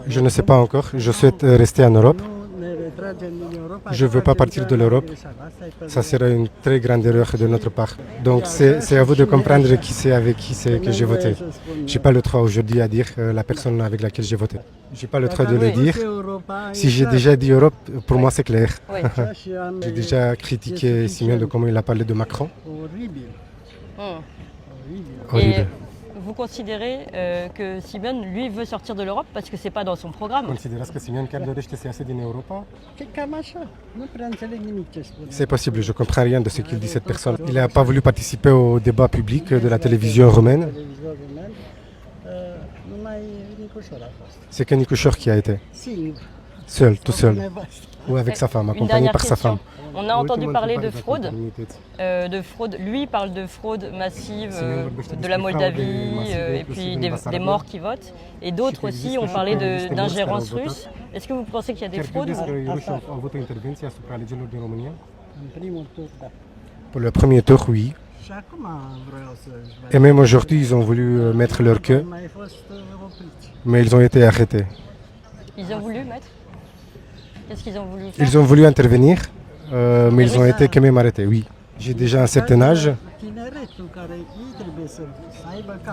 Je ne sais pas encore. Je souhaite rester en Europe. Je ne veux pas partir de l'Europe. Ça serait une très grande erreur de notre part. Donc c'est à vous de comprendre qui c'est avec qui c'est que j'ai voté. Je n'ai pas le droit aujourd'hui à dire la personne avec laquelle j'ai voté. Je n'ai pas le droit de le dire. Si j'ai déjà dit Europe, pour moi c'est clair. Oui. J'ai déjà critiqué Simeone de comment il a parlé de Macron. Horrible. Et vous considérez que Simeone, lui, veut sortir de l'Europe parce que c'est pas dans son programme? Considerați că Simeone chiar dorește să iasă din Europa? C'est possible, je ne comprends rien de ce qu'il dit cette personne. Il n'a pas voulu participer au débat public de la télévision roumaine. C'est que Nicușor qui a été. Seul, tout seul. Ou avec sa femme, accompagné par sa femme. On a entendu parler de fraude. Lui il parle de fraude massive de la Moldavie et puis des morts qui votent. Et d'autres aussi ont parlé d'ingérence russe. Est-ce que vous pensez qu'il y a des fraudes? Pour le premier tour, oui. Et même aujourd'hui, ils ont voulu mettre leur queue, mais ils ont été arrêtés. Ils ont voulu mettre? Qu'est-ce qu'ils ont voulu faire? Ils ont voulu intervenir, mais ils ont été quand même arrêtés, oui. J'ai déjà un certain âge.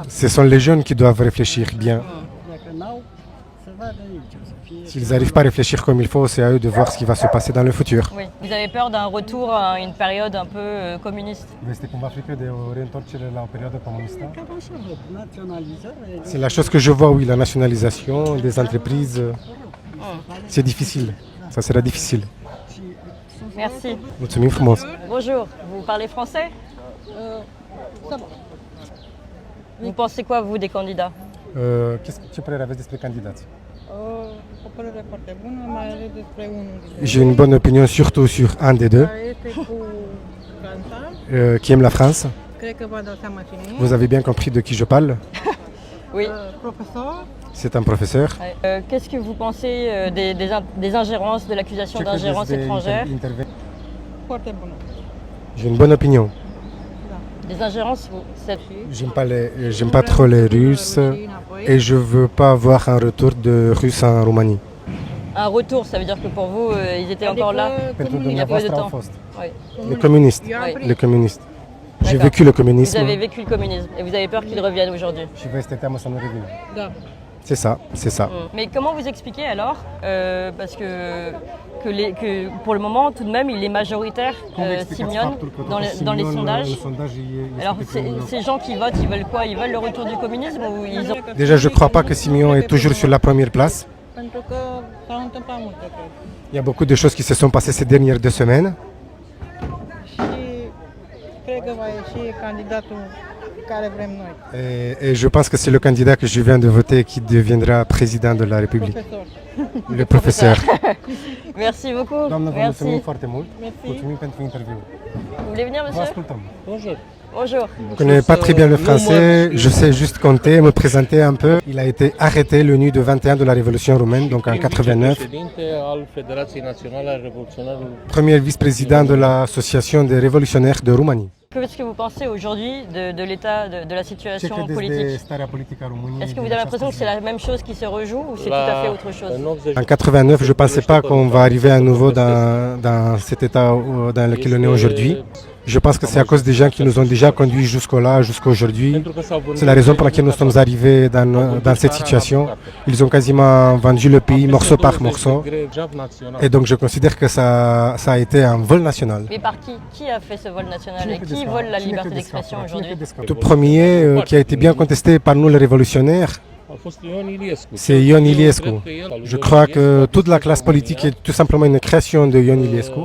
Ce sont les jeunes qui doivent réfléchir bien. S'ils n'arrivent pas à réfléchir comme il faut, c'est à eux de voir ce qui va se passer dans le futur. Oui. Vous avez peur d'un retour à une période un peu communiste? C'est la chose que je vois, oui, la nationalisation des entreprises. C'est difficile, ça sera difficile. Merci. Mulțumim frumos. Bonjour, vous parlez français? Vous pensez quoi, vous, des candidats? Ce părere aveți despre candidați? J'ai une bonne opinion surtout sur un des deux, qui aime la France. Vous avez bien compris de qui je parle? Oui. C'est un professeur. Qu'est-ce que vous pensez des ingérences, de l'accusation d'ingérence étrangère? J'ai une bonne opinion. Des ingérences, J'aime pas trop les Russes et je veux pas avoir un retour de Russes en Roumanie. Un retour, ça veut dire que pour vous, ils étaient encore là il y a peu de temps. Oui. Les communistes. Oui. Les communistes. J'ai D'accord. vécu le communisme. Vous avez vécu le communisme et vous avez peur qu'il revienne aujourd'hui. C'est ça, c'est ça. Mais comment vous expliquez alors, parce que pour le moment, tout de même, il est majoritaire, Simeone, dans les sondages. Alors, ces gens qui votent, ils veulent quoi? Ils veulent le retour du communisme ou ils ont... Déjà, je ne crois pas que Simeone est toujours sur la première place. Il y a beaucoup de choses qui se sont passées ces dernières 2 semaines. Et je pense que c'est le candidat que je viens de voter qui deviendra président de la République. Le professeur. Merci beaucoup. Merci. Vous voulez venir, monsieur? Bonjour. Bonjour. Je ne connais pas très bien le français, je sais juste compter, me présenter un peu. Il a été arrêté le nuit de 21 de la Révolution roumaine, donc en 89. Premier vice-président de l'Association des révolutionnaires de Roumanie. Qu'est-ce que vous pensez aujourd'hui de l'état de la situation politique? Est-ce que vous avez l'impression que c'est la même chose qui se rejoue ou c'est tout à fait autre chose? En 89, je ne pensais pas qu'on va arriver à nouveau dans cet état dans lequel on est aujourd'hui. Je pense que c'est à cause des gens qui nous ont déjà conduits jusqu'à aujourd'hui. C'est la raison pour laquelle nous sommes arrivés dans cette situation. Ils ont quasiment vendu le pays morceau par morceau. Et donc je considère que ça a été un vol national. Mais par qui? Qui a fait ce vol national et qui vole la liberté d'expression aujourd'hui? Le premier qui a été bien contesté par nous les révolutionnaires, c'est Ion Iliescu. Je crois que toute la classe politique est tout simplement une création de Ion Iliescu.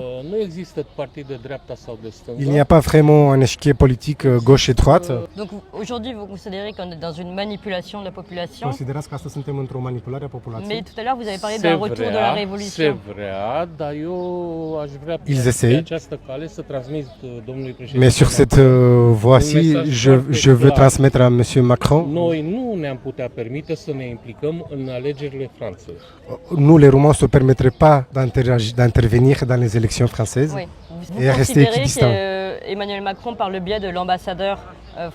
Il n'y a pas vraiment un échiquier politique gauche et droite. Donc aujourd'hui, vous considérez qu'on est dans une manipulation de la population. Mais tout à l'heure, vous avez parlé d'un retour de la révolution. Ils essayent. Mais sur cette voie-ci, je veux transmettre à M. Macron. Nous, les Roumains, ne se permettraient pas d'intervenir dans les élections françaises. Oui. Et à rester équidistant. Emmanuel Macron, par le biais de l'ambassadeur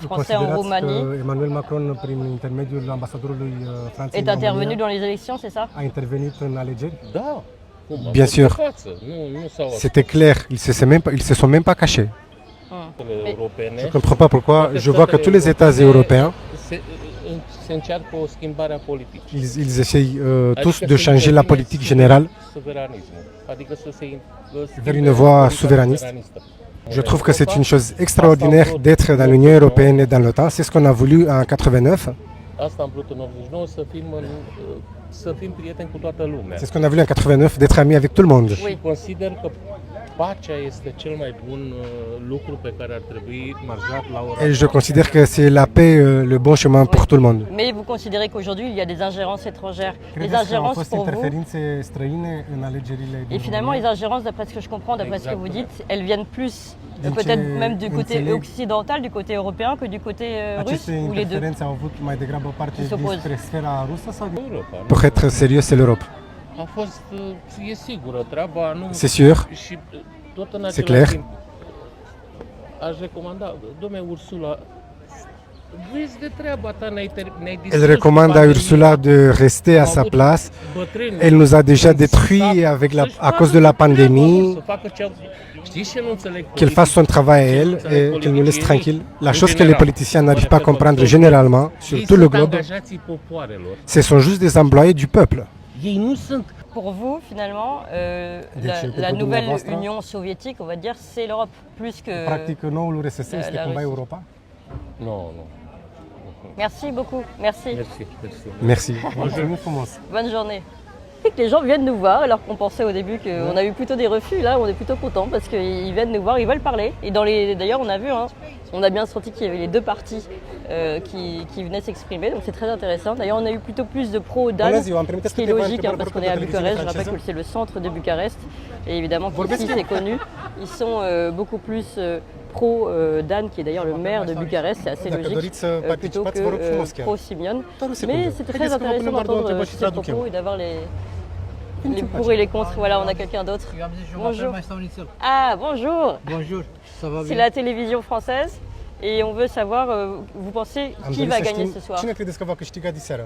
français en Roumanie Emmanuel Macron, prin intermediul ambasadorului Franței est intervenu dans les élections, c'est ça? a intervenit în alegeri? Da. Cum? Bien sûr. Nu s-au C'était clair, ils se sont même pas cachés. europene. Je ne comprends pas pourquoi. Je vois que tous les États européens, Se încearcă o schimbare a politicii. ils essayent tous de changer la politique générale Suveranismul. Adică să se vers une voie souverainiste. Je trouve que c'est une chose extraordinaire d'être dans l'Union européenne et dans l'OTAN. C'est ce qu'on a voulu en 89. Asta am vrut în 89, să fim prieteni cu toată lumea. C'est ce qu'on a voulu en 89, d'être amis avec tout le monde. Și consider că pacea este cel mai bun lucru pe care ar trebui marjat la ora. Et je considère que c'est la paix le bon chemin pour tout le monde. Mais vous considérez qu'aujourd'hui, il y a des ingérences étrangères. Les ingérences pour vous, et finalement, les ingérences, d'après ce que je comprends, d'après ce que vous dites, elles viennent plus peut-être même du côté occidental, du côté européen, que du côté russe, ou les deux qui s'opposent. Pour être sérieux, c'est l'Europe. A fost, e sigură treaba, nu... C'est sûr, Și tot în c'est același clair. timp aș recomanda, dom'le Ursula, vezi de treaba ta, ne-ai distrus Elle recommande à pandemia. Ursula de rester à sa place. Bătrâni, Elle nous a déjà détruits à cause de la pandémie. Să facă ce știi ce nu înțeleg Qu'elle fasse son travail à elle et qu'elle nous laisse tranquille. La chose que les politiciens n'arrivent pas à comprendre généralement sur tout le globe, angajații popoarelor. ce sont juste des employés du peuple. Ei nu sunt. Pour vous, finalement, la nouvelle Union soviétique, on va dire, c'est l'Europe, plus que... Practic, noul RSS este la cumva Russie. Europa? Nu. Merci beaucoup, merci. Merci. Merci. Mulțumim frumos. Bonne journée. Et que les gens viennent nous voir alors qu'on pensait au début qu'on a eu plutôt des refus. Là, on est plutôt content parce qu'ils viennent nous voir, ils veulent parler. Et d'ailleurs, on a vu, hein, on a bien senti qu'il y avait les deux partis qui venaient s'exprimer. Donc c'est très intéressant. D'ailleurs, on a eu plutôt plus de pro-Dan, ce qui est logique hein, parce qu'on est à Bucarest. Je rappelle que c'est le centre de Bucarest. Et évidemment, ici c'est connu. Ils sont beaucoup plus pro-Dan, qui est d'ailleurs le maire de Bucarest. C'est assez logique, plutôt que pro-Simeon. Mais c'était très intéressant d'entendre ces propos et d'avoir les pour et les contre. Voilà, on a quelqu'un d'autre. Bonjour. Ah, bonjour. Bonjour, ça va C'est bien? la télévision française et on veut savoir, vous pensez qui va gagner ce soir? Cine credeți că va câștiga diseară?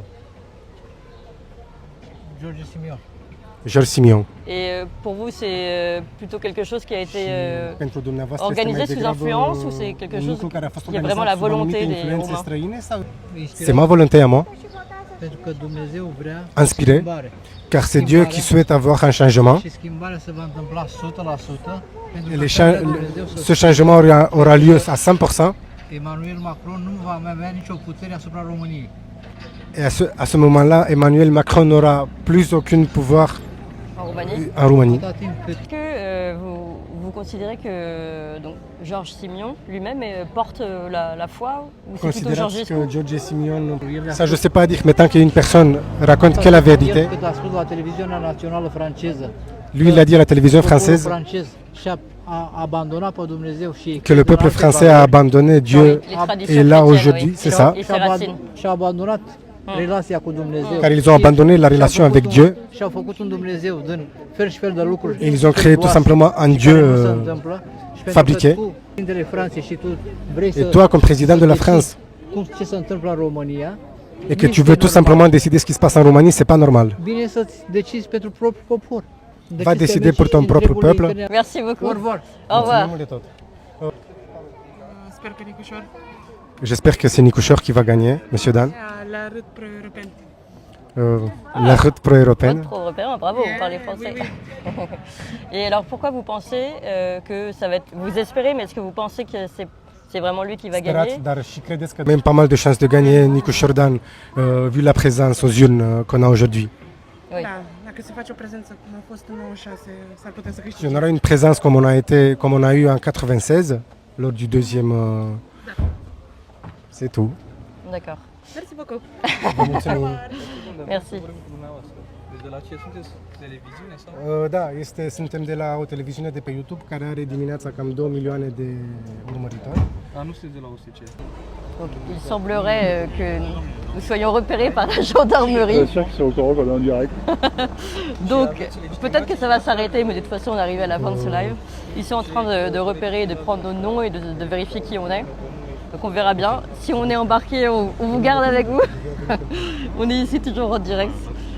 George Simion. George Simion. Et pour vous, c'est plutôt quelque chose qui a été Pentru dumneavoastră organisé este mai sous degrabă influence ou c'est quelque un chose lucru care a fost qui a vraiment la organizat sub volonté anumite des influențe Roumains? străine sau c'est Inspirat ma volonté à moi, pentru că Dumnezeu vrea inspiré, schimbare. car c'est Dieu qui souhaite avoir un changement. Și schimbarea se va întâmpla 100% pentru Et că Dumnezeu ce changement aura lieu à 100%. Emmanuel Macron nu va mai avea nicio putere asupra României. Et à ce moment-là, Emmanuel Macron n'aura plus aucun pouvoir En Roumanie? en Roumanie. Atâta timp cât Est-ce que vous considérez que donc, Georges Simion lui-même porte la foi ou c'est plutôt Considerați Georgescu? că George Simion, ça je sais pas dire, mais tant qu'une personne raconte que la vérité, cât a spus la televiziunea națională franceză, lui il a dit à la télévision poporul française francez a abandonat pe Dumnezeu și que le peuple français a abandonné Dieu Les traditions est là chrétiennes, aujourd'hui, oui. c'est ça, Et ses racines. și-a abandonat relația cu Dumnezeu. car ils ont abandonné la relation avec Dieu Și-au făcut un Dumnezeu din fel și fel de lucruri. et ils ont créé tout simplement un care Dieu nu se întâmplă. Și pentru fabriqué. că tu, președintele Franței, și tu vrei Et toi, comme président de la France, ce se întâmplă în România, et que tu veux tout simplement décider ce qui se passe en Roumanie, c'est pas normal. bine să-ți decizi pentru propriul popor. Va décider pour ton propre peuple. Merci beaucoup. Au revoir. Au revoir. Sper că Nicușor, J'espère que c'est Nicușor qui va gagner, Monsieur Dan. la râd pro-european. La route pro-européenne. Votre européen, bravo, vous parlez français. Oui. Et alors pourquoi vous pensez que ça va être... Vous espérez, mais est-ce que vous pensez que c'est vraiment lui qui va gagner? Sperați, dar și credeți că même pas mal de chances de gagner Nicușor Dan, vu la présence aux urnes qu'on a aujourd'hui. Oui. Da, dacă se face o prezență cum a fost în 96, s-ar putea să Si câștige. on aura une présence comme on a eu en 96, lors du deuxième... c'est tout. D'accord. Merci beaucoup. Vă mulțumim. Merci. De la ce sunteți? Televiziune sau? Da, suntem de la o televiziune de pe YouTube care are dimineața cam 2 milioane de urmăritori. Dar nu sunteți de la OSCE. Donc, il semblerait que nous soyons repérés par la gendarmerie. C'est sûr qu'ils sont au courant qu'on est en direct. Donc peut-être que ça va s'arrêter, mais de toute façon on arrive à la fin de ce live. Ils sont en train de repérer, de prendre nos noms et de vérifier qui on est. Donc on verra bien. Si on est embarqué, on vous garde avec vous. On est ici toujours en direct.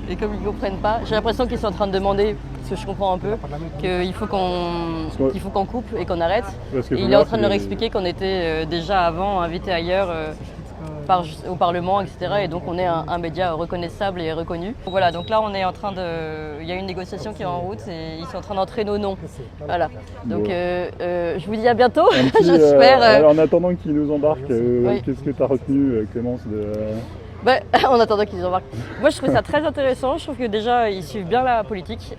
Et comme ils ne comprennent pas, j'ai l'impression qu'ils sont en train de demander, parce que je comprends un peu, qu'il faut qu'on coupe et qu'on arrête. Et il est en train de leur expliquer qu'on était déjà avant invités ailleurs au Parlement, etc. Et donc on est un média reconnaissable et reconnu. Donc voilà, donc là on est en train il y a une négociation qui est en route et ils sont en train d'entrer nos noms. Voilà. Donc je vous dis à bientôt, j'espère. En attendant qu'ils nous embarquent, qu'est-ce que tu as retenu, Clémence En attendant qu'ils embarquent. Moi je trouve ça très intéressant, je trouve que déjà ils suivent bien la politique.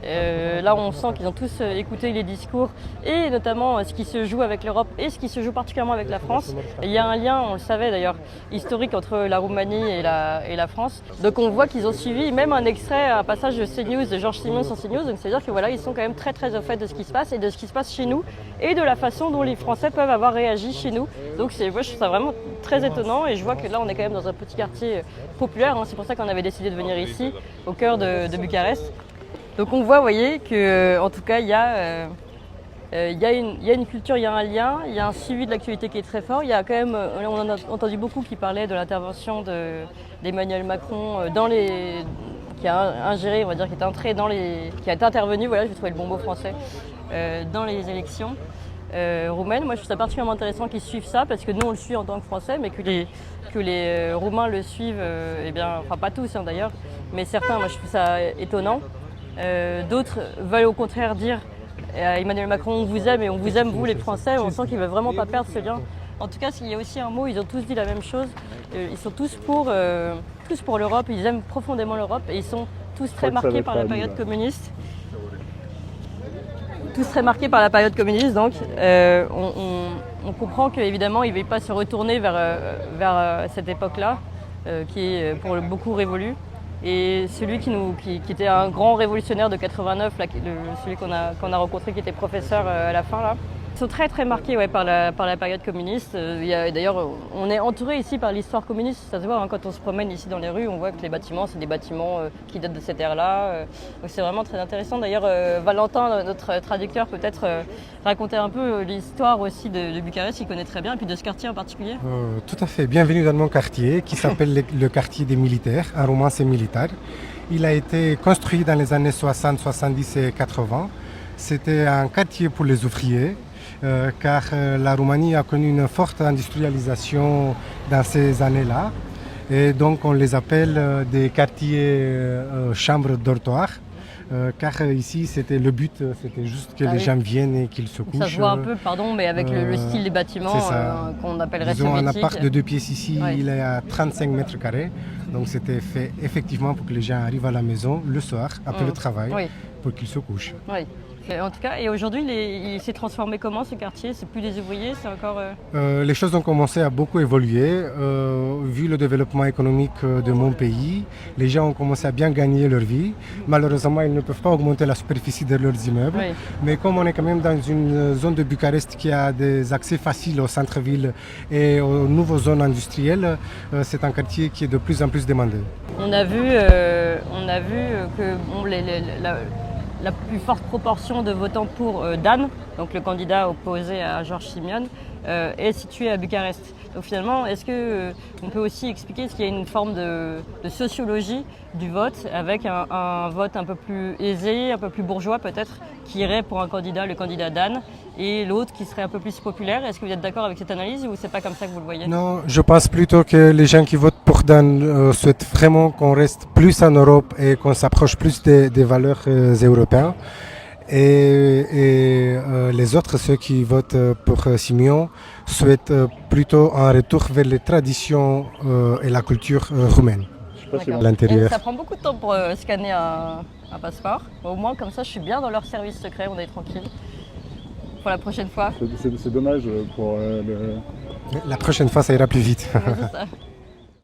Là on sent qu'ils ont tous écouté les discours et notamment ce qui se joue avec l'Europe et ce qui se joue particulièrement avec la France. Et il y a un lien, on le savait d'ailleurs, historique entre la Roumanie et la France. Donc on voit qu'ils ont suivi même un extrait, un passage de CNews, de Georges Simon sur CNews. Donc c'est-à-dire que voilà, ils sont quand même très très au fait de ce qui se passe et de ce qui se passe chez nous et de la façon dont les Français peuvent avoir réagi chez nous. Donc moi je trouve ça vraiment très étonnant et je vois que là on est quand même dans un petit quartier populaire, hein. C'est pour ça qu'on avait décidé de venir ici, au cœur de Bucarest. Donc on voit, vous voyez, qu'en tout cas il y a une culture, il y a un lien, il y a un suivi de l'actualité qui est très fort. Il y a quand même, on en a entendu beaucoup qui parlaient de l'intervention d'Emmanuel Macron qui a ingéré, on va dire, qui est intervenu, voilà, je vais trouver le bon mot français, dans les élections roumaines. Moi je trouve ça particulièrement intéressant qu'ils suivent ça parce que nous on le suit en tant que Français, mais que les Roumains le suivent, enfin pas tous hein, d'ailleurs, mais certains, moi je trouve ça étonnant. D'autres veulent au contraire dire à Emmanuel Macron on vous aime et on vous aime vous les Français, on sent qu'ils ne veulent vraiment pas perdre ce lien. En tout cas il y a aussi un mot, ils ont tous dit la même chose, ils sont tous pour l'Europe, ils aiment profondément l'Europe et ils sont tous très marqués par la période communiste. Tous très marqués par la période communiste, donc on comprend qu'évidemment ils ne veulent pas se retourner vers cette époque-là, qui est pour beaucoup révolue. Et celui qui était un grand révolutionnaire de 89, là, celui qu'on a rencontré, qui était professeur à la fin, là, ils sont très très marqués par la période communiste. D'ailleurs, on est entouré ici par l'histoire communiste, ça se voit hein, quand on se promène ici dans les rues, on voit que les bâtiments, c'est des bâtiments qui datent de cette ère-là. Donc c'est vraiment très intéressant. D'ailleurs, Valentin, notre traducteur, peut-être raconter un peu l'histoire aussi de Bucarest, qu'il connaît très bien, et puis de ce quartier en particulier. Tout à fait. Bienvenue dans mon quartier qui s'appelle le quartier des militaires. En roumain, c'est militaire. Il a été construit dans les années 60, 70 et 80. C'était un quartier pour les ouvriers. Car la Roumanie a connu une forte industrialisation dans ces années-là. Et donc on les appelle des quartiers chambres dortoirs. Car ici, le but, c'était juste que les gens viennent et qu'ils se couchent. Ça se voit un peu, pardon, mais avec le style des bâtiments qu'on appellerait soviétique. Un appart de 2 pièces ici, il est à 35 mètres carrés. Donc c'était fait effectivement pour que les gens arrivent à la maison le soir, après le travail, pour qu'ils se couchent. Oui. En tout cas, et aujourd'hui, il s'est transformé comment ce quartier? C'est plus des ouvriers, c'est encore... Les choses ont commencé à beaucoup évoluer. Vu le développement économique de mon pays, les gens ont commencé à bien gagner leur vie. Malheureusement, ils ne peuvent pas augmenter la superficie de leurs immeubles. Oui. Mais comme on est quand même dans une zone de Bucarest qui a des accès faciles au centre-ville et aux nouvelles zones industrielles, c'est un quartier qui est de plus en plus demandé. On a vu que la plus forte proportion de votants pour Dan, donc le candidat opposé à Georges Simon, est située à Bucarest. Donc finalement, est-ce qu'on peut aussi expliquer qu'il y a une forme de sociologie du vote avec un vote un peu plus aisé, un peu plus bourgeois peut-être, qui irait pour un candidat, le candidat Dan, et l'autre qui serait un peu plus populaire? Est-ce que vous êtes d'accord avec cette analyse ou c'est pas comme ça que vous le voyez? Non, je pense plutôt que les gens qui votent pour Dan souhaitent vraiment qu'on reste plus en Europe et qu'on s'approche plus des valeurs européennes. Et les autres, ceux qui votent pour Simeon, souhaitent plutôt un retour vers les traditions et la culture roumaine. L'intérieur. Ça prend beaucoup de temps pour scanner un passeport. Au moins, comme ça, je suis bien dans leur service secret, on est tranquille. Pour la prochaine fois. C'est dommage pour La prochaine fois, ça ira plus vite. Ouais, c'est ça.